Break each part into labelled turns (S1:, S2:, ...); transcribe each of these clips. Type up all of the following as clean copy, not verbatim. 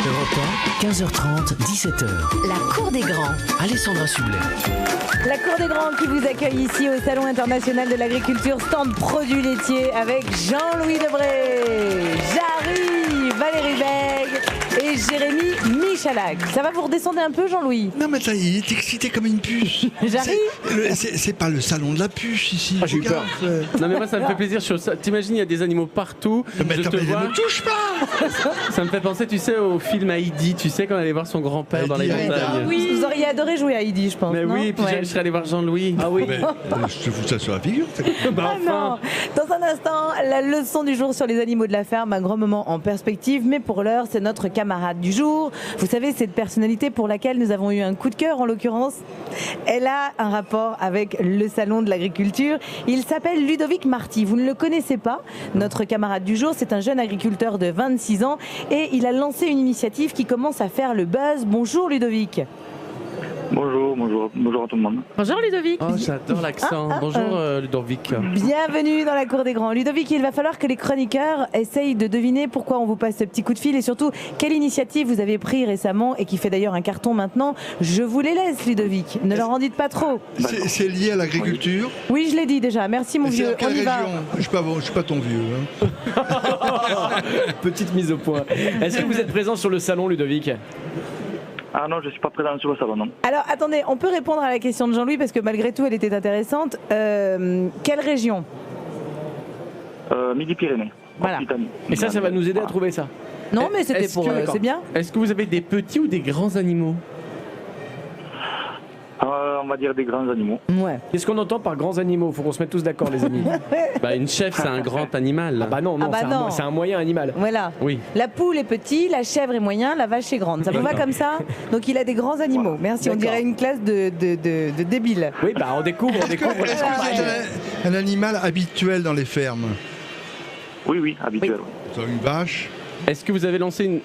S1: Europe 1, 15h30, 17h.
S2: La Cour des Grands.
S1: Alessandra Sublet.
S3: La Cour des Grands qui vous accueille ici au Salon international de l'agriculture, stand produits laitiers avec Jean-Louis Debré, Jarry, Valérie Bègue et Jérémy Michalak. Ça va, vous redescendre un peu, Jean-Louis?
S4: Non, mais attends, il est excité comme une puce.
S3: Jarry?
S4: C'est pas le salon de la puce ici.
S5: Ah, j'ai eu peur.
S6: Non mais moi ça me fait plaisir. T'imagines, il y a des animaux partout.
S4: Mais
S6: Je
S4: attends,
S6: te
S4: mais
S6: vois.
S4: ne me touche pas.
S6: Ça me fait penser, tu sais, au film Heidi. Tu sais, quand on allait voir son grand-père dans les
S4: Heidi,
S6: montagnes.
S3: Oui. Vous auriez adoré jouer à Heidi, je pense.
S6: Mais
S3: non?
S6: oui, puis
S3: Ouais.
S6: je serais allé voir Jean-Louis.
S5: Ah oui.
S4: Mais, je te fous ça sur la figure.
S6: Bah,
S3: Ah non. Dans un instant, la leçon du jour sur les animaux de la ferme, un grand moment en perspective, mais pour l'heure, c'est notre camarade du jour. Vous savez, cette personnalité pour laquelle nous avons eu un coup de cœur, en l'occurrence, elle a un rapport avec le salon de l'agriculture. Il s'appelle Ludovic Marty. Vous ne le connaissez pas, notre camarade du jour, c'est un jeune agriculteur de 26 ans et il a lancé une initiative qui commence à faire le buzz. Bonjour Ludovic.
S7: Bonjour à tout le monde.
S3: Bonjour Ludovic.
S6: Oh, j'adore l'accent. Bonjour Ludovic.
S3: Bienvenue dans la Cour des Grands. Ludovic, il va falloir que les chroniqueurs essayent de deviner pourquoi on vous passe ce petit coup de fil et surtout quelle initiative vous avez pris récemment et qui fait d'ailleurs un carton maintenant. Je vous les laisse Ludovic, ne leur en dites pas trop.
S4: C'est lié à l'agriculture.
S3: Oui, je l'ai dit déjà, merci mon
S4: Et c'est
S3: vieux,
S4: dans quelle
S3: on y va.
S4: région? Je suis pas ton vieux. Hein.
S5: Petite mise au point. Est-ce que vous êtes présent sur le salon, Ludovic?
S7: Ah non, je suis pas présent sur le salon, non.
S3: Alors attendez, on peut répondre à la question de Jean-Louis parce que malgré tout elle était intéressante. Quelle région?
S7: Midi-Pyrénées.
S3: Voilà.
S7: Occitanie.
S5: Et ça va nous aider à trouver ça.
S3: Non mais c'était
S6: Est-ce
S3: pour...
S6: que-
S3: c'est bien.
S6: Est-ce que vous avez des petits ou des grands animaux?
S7: On va dire des grands animaux.
S3: Ouais.
S5: Qu'est-ce qu'on entend par grands animaux? Faut qu'on se mette tous d'accord, les amis.
S6: Bah une chèvre, c'est un grand animal.
S5: Ah bah non,
S3: Ah bah non.
S5: c'est un moyen animal.
S3: Voilà.
S6: Oui.
S3: La poule est petite, la chèvre est moyen, la vache est grande. Ça vous va comme ça? Donc il a des grands animaux. Merci, on
S5: D'accord.
S3: dirait une classe de débiles.
S5: Oui, bah on découvre.
S4: Est-ce que vous êtes un animal habituel dans les fermes?
S7: Oui, habituel.
S4: Sur une vache?
S6: Est-ce que vous avez lancé
S4: Une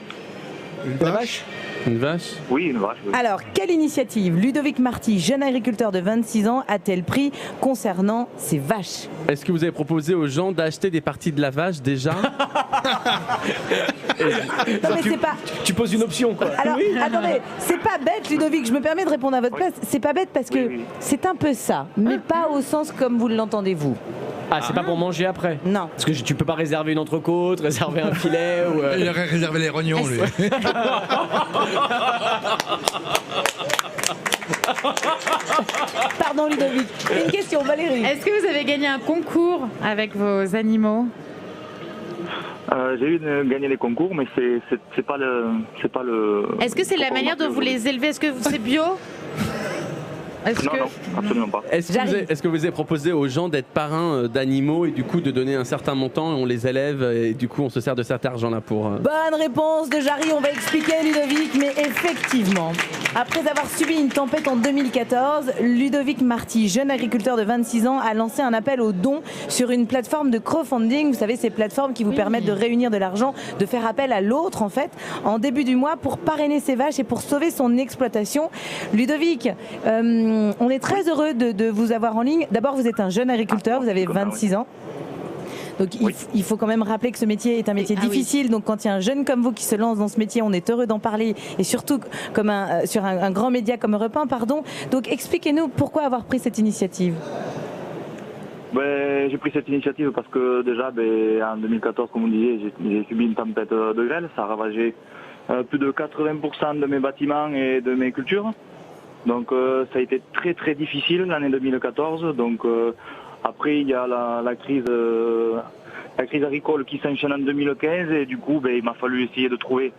S5: La
S4: vache?
S5: vache?
S6: une vache?
S7: Oui, une vache. Oui.
S3: Alors, quelle initiative Ludovic Marty, jeune agriculteur de 26 ans, a-t-elle pris concernant ces vaches?
S6: Est-ce que vous avez proposé aux gens d'acheter des parties de la vache déjà?
S3: Non mais c'est pas...
S5: Tu poses une option, quoi.
S3: Alors, attendez, c'est pas bête Ludovic, je me permets de répondre à votre place. C'est pas bête parce que
S7: Oui.
S3: c'est un peu ça, mais pas au sens comme vous l'entendez vous.
S5: Ah, c'est pas pour manger après?
S3: Non.
S5: Parce que tu peux pas réserver une entrecôte, réserver un filet ou.
S4: Il aurait réservé les rognons, lui.
S3: Pardon Ludovic. Une question, Valérie.
S8: Est-ce que vous avez gagné un concours avec vos animaux?
S7: J'ai eu gagné les concours, mais c'est pas le.
S8: Est-ce que c'est la manière dont vous les élevez? Est-ce que c'est bio? Est-ce
S7: Non,
S8: que...
S7: non, absolument pas.
S6: Est-ce que vous avez proposé aux gens d'être parrains d'animaux et du coup de donner un certain montant et on les élève et du coup on se sert de cet argent-là pour...
S3: Bonne réponse de Jarry, on va expliquer Ludovic, mais effectivement, après avoir subi une tempête en 2014, Ludovic Marty, jeune agriculteur de 26 ans, a lancé un appel aux dons sur une plateforme de crowdfunding. Vous savez, ces plateformes qui vous permettent de réunir de l'argent, de faire appel à l'autre en fait, en début du mois pour parrainer ses vaches et pour sauver son exploitation. Ludovic, on est très heureux de vous avoir en ligne. D'abord, vous êtes un jeune agriculteur, vous avez 26 ans. Donc il faut quand même rappeler que ce métier est un métier difficile. Donc quand il y a un jeune comme vous qui se lance dans ce métier, on est heureux d'en parler. Et surtout comme sur un grand média comme Europe 1, pardon. Donc expliquez-nous pourquoi avoir pris cette initiative.
S7: J'ai pris cette initiative parce que déjà, en 2014, comme vous disiez, j'ai subi une tempête de grêle. Ça a ravagé plus de 80% de mes bâtiments et de mes cultures. Donc ça a été très très difficile l'année 2014. Donc après il y a la crise agricole qui s'enchaîne en 2015 et du coup il m'a fallu essayer de trouver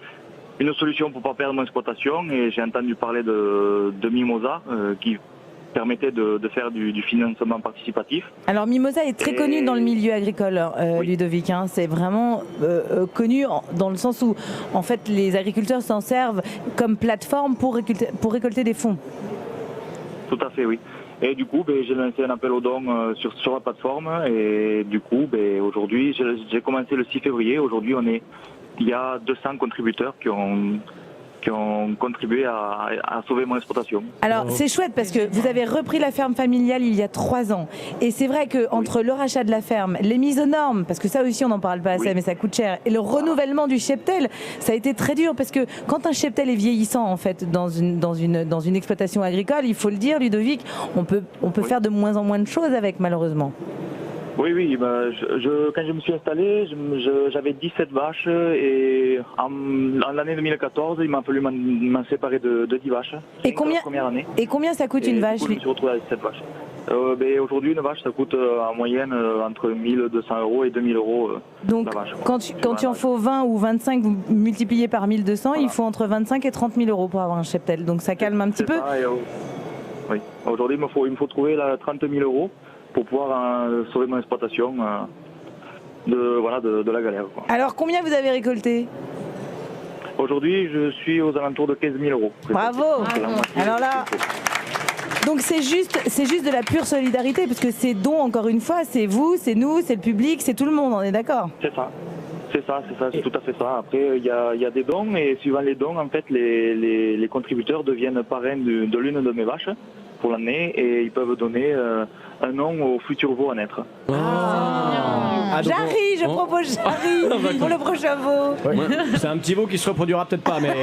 S7: une solution pour pas perdre mon exploitation et j'ai entendu parler de Mimosa qui permettait de faire du financement participatif.
S3: Alors Mimosa est très connu dans le milieu agricole, Ludovic. Hein. C'est vraiment connu dans le sens où en fait les agriculteurs s'en servent comme plateforme pour récolter des fonds.
S7: Tout à fait, oui. Et du coup, j'ai lancé un appel aux dons sur la plateforme et du coup, aujourd'hui, j'ai commencé le 6 février. Aujourd'hui, il y a 200 contributeurs qui qui ont contribué à sauver mon exploitation.
S3: Alors c'est chouette parce que vous avez repris la ferme familiale il y a 3 ans. Et c'est vrai qu'entre le rachat de la ferme, les mises aux normes, parce que ça aussi on n'en parle pas assez, mais ça coûte cher, et le renouvellement du cheptel, ça a été très dur parce que quand un cheptel est vieillissant en fait dans une exploitation agricole, il faut le dire Ludovic, on peut faire de moins en moins de choses avec malheureusement.
S7: Oui, quand je me suis installé, j'avais 17 vaches et en l'année 2014, il m'a fallu m'en séparer de 10 vaches.
S3: Et combien ça coûte une vache?
S7: Je me suis retrouvé avec 7 vaches. Aujourd'hui, une vache, ça coûte en moyenne entre 1 200 € et 2 000 €
S3: Donc,
S7: la vache.
S3: quand tu en faut 20 ou 25, vous multipliez par 1 200, il faut entre 25 et 30 000 € pour avoir un cheptel. Donc ça calme un petit peu.
S7: Oui. Aujourd'hui, il me faut trouver 30 000 € pour pouvoir sauver mon exploitation de la galère. Quoi.
S3: Alors, combien vous avez récolté?
S7: Aujourd'hui, je suis aux alentours de 15 000 €.
S3: Bravo. Alors là... Donc c'est juste de la pure solidarité, parce que ces dons, encore une fois, c'est vous, c'est nous, c'est le public, c'est tout le monde, on est d'accord?
S7: C'est ça, c'est tout à fait ça. Après, il y a des dons, et suivant les dons, en fait, les contributeurs deviennent parrains de l'une de mes vaches pour l'année, et ils peuvent donner un nom au futur veau à naître.
S3: Jarry, je propose Jarry pour le prochain veau.
S5: Ouais. C'est un petit veau qui se reproduira peut-être pas, mais...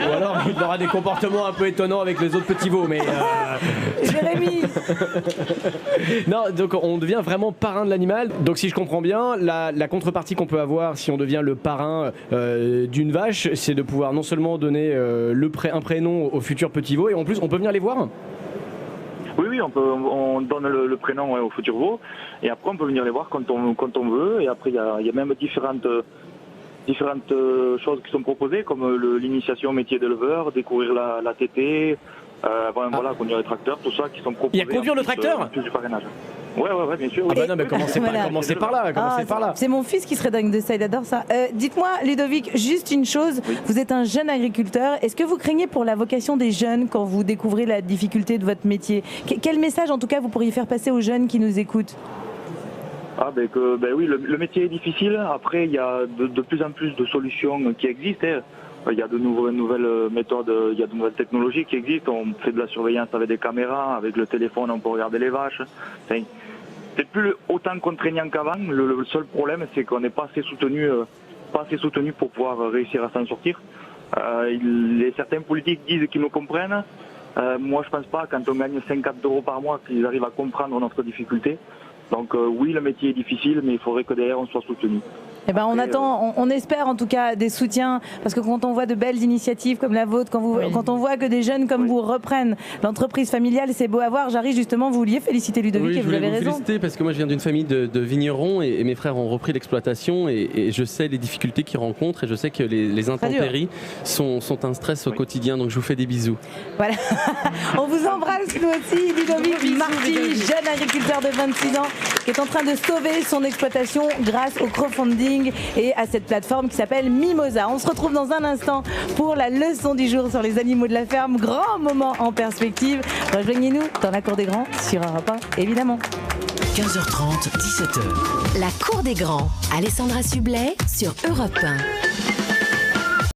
S5: Ou alors il aura des comportements un peu étonnants avec les autres petits veaux, mais...
S3: Jérémy.
S5: Non, donc on devient vraiment parrain de l'animal. Donc si je comprends bien, la contrepartie qu'on peut avoir si on devient le parrain d'une vache, c'est de pouvoir non seulement donner un prénom au futur petit veau, et en plus on peut venir les voir.
S7: Oui, on donne le prénom au futur veau, et après on peut venir les voir quand on veut, et après il y a même différentes choses qui sont proposées, comme l'initiation au métier d'éleveur, découvrir la tétée, conduire les tracteurs, tout ça qui sont proposés.
S5: Il y a conduire le tracteur
S7: plus du parrainage. Ouais, bien sûr.
S5: Ah bah non, mais commencez par là.
S3: C'est mon fils qui serait dingue de ça, il adore ça. Dites-moi, Ludovic, juste une chose, vous êtes un jeune agriculteur, est-ce que vous craignez pour la vocation des jeunes quand vous découvrez la difficulté de votre métier? Quel message, en tout cas, vous pourriez faire passer aux jeunes qui nous écoutent?
S7: Oui, le métier est difficile. Après, il y a de plus en plus de solutions qui existent. Il y a de nouvelles méthodes, il y a de nouvelles technologies qui existent. On fait de la surveillance avec des caméras, avec le téléphone, on peut regarder les vaches. C'est plus autant contraignant qu'avant. Le seul problème, c'est qu'on n'est pas assez soutenu pour pouvoir réussir à s'en sortir. Certains politiques disent qu'ils nous comprennent. Moi, je pense pas. Quand on gagne 50 € par mois, qu'ils arrivent à comprendre notre difficulté. Donc oui, le métier est difficile, mais il faudrait que derrière on soit soutenu.
S3: On espère en tout cas des soutiens, parce que quand on voit de belles initiatives comme la vôtre, quand on voit que des jeunes comme vous reprennent l'entreprise familiale, c'est beau à voir. Jarry, justement, vous vouliez féliciter Ludovic, et vous avez raison.
S6: Je voulais vous féliciter parce que moi je viens d'une famille de vignerons, et mes frères ont repris l'exploitation, et je sais les difficultés qu'ils rencontrent, et je sais que les intempéries sont un stress au quotidien, donc je vous fais des bisous.
S3: Voilà. On vous embrasse nous aussi, Ludovic Marty, jeune agriculteur de 26 ans qui est en train de sauver son exploitation grâce au crowdfunding et à cette plateforme qui s'appelle Mimosa. On se retrouve dans un instant pour la leçon du jour sur les animaux de la ferme. Grand moment en perspective. Rejoignez-nous dans la Cour des Grands sur Europe 1, évidemment.
S1: 15h30, 17h.
S2: La Cour des Grands, Alessandra Sublet sur Europe 1.